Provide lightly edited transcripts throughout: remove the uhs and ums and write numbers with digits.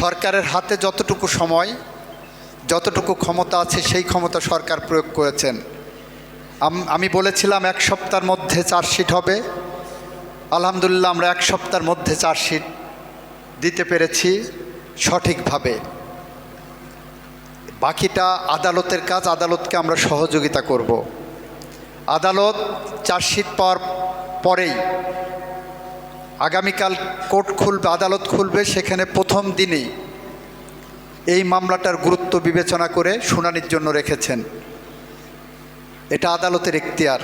সরকারের হাতে যতটুকু সময়, যতটুকু ক্ষমতা আছে সেই ক্ষমতা সরকার প্রয়োগ করেছেন। আমি বলেছিলাম 1 সপ্তাহের মধ্যে চার্জশিট হবে। আলহামদুলিল্লাহ আমরা 1 সপ্তাহের মধ্যে চার্জশিট দিতে পেরেছি সঠিকভাবে। বাকিটা আদালতের কাজ, আদালতকে আমরা সহযোগিতা করব। আদালত চার্জশিট পাওয়ার পরেই আগামীকাল কোর্ট খুলবে, আদালত খুলবে, সেখানে প্রথম দিনেই এই মামলাটার গুরুত্ব বিবেচনা করে শুনানির জন্য রেখেছেন। এটা আদালতের এখতিয়ার।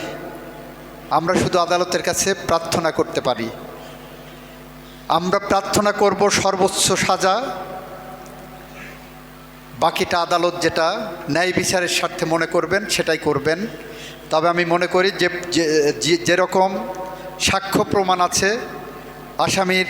আমরা শুধু আদালতের কাছে প্রার্থনা করতে পারি। আমরা প্রার্থনা করব সর্বোচ্চ সাজা, বাকিটা আদালত যেটা ন্যায় বিচারের স্বার্থে মনে করবেন সেটাই করবেন। তবে আমি মনে করি যে যেরকম সাক্ষ্য প্রমাণ আছে আসামির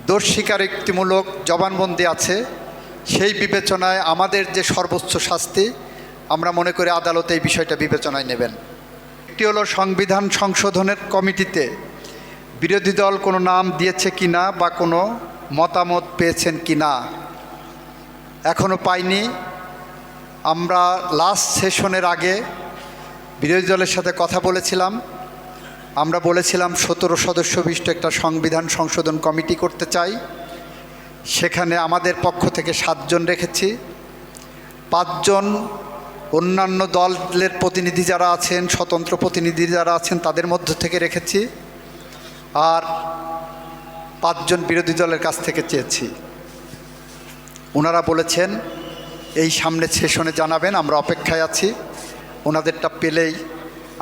দোষ স্বীকারোক্তিমূলক জবানবন্দি আছে, সেই বিবেচনায় আমাদের যে সর্বোচ্চ শাস্তি, আমরা মনে করি আদালত এই বিষয়টা বিবেচনায় নেবেন। একটি হলো সংবিধান সংশোধনের কমিটিতে বিরোধী দল কোনো নাম দিয়েছে কিনা বা কোনো মতামত পেয়েছেন কিনা, এখনও পাইনি। আমরা লাস্ট সেশনের আগে বিরোধী দলের সাথে কথা বলেছিলাম। আমরা বলেছিলাম 17 সদস্য বিশিষ্ট একটা সংবিধান সংশোধন কমিটি করতে চাই। সেখানে আমাদের পক্ষ থেকে 7 জন রেখেছি, 5 জন অন্যান্য দলের প্রতিনিধি যারা আছেন, স্বতন্ত্র প্রতিনিধি যারা আছেন তাদের মধ্য থেকে রেখেছি, আর 5 জন বিরোধী দলের কাছ থেকে চেয়েছি। ওনারা বলেছেন এই সামনের সেশনে জানাবেন, আমরা অপেক্ষায় আছি। ওনাদেরটা পেলেই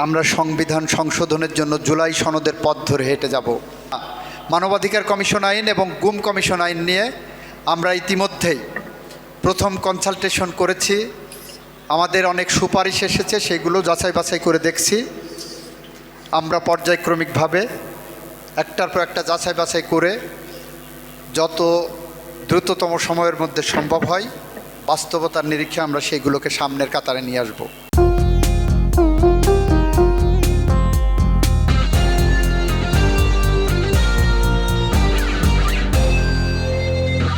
আমরা সংবিধান সংশোধনের জন্য জুলাই সনদের পথ ধরে হেঁটে যাব। মানবাধিকার কমিশন আইন এবং গুম কমিশন আইন নিয়ে আমরা ইতিমধ্যেই প্রথম কনসালটেশন করেছি। আমাদের অনেক সুপারিশ এসেছে, সেগুলো যাচাই বাছাই করে দেখছি। আমরা পর্যায়ক্রমিকভাবে একটার পর একটা যাচাই বাছাই করে যত দ্রুততম সময়ের মধ্যে সম্ভব হয় বাস্তবতার নিরীক্ষে আমরা সেইগুলোকে সামনের কাতারে নিয়ে আসব।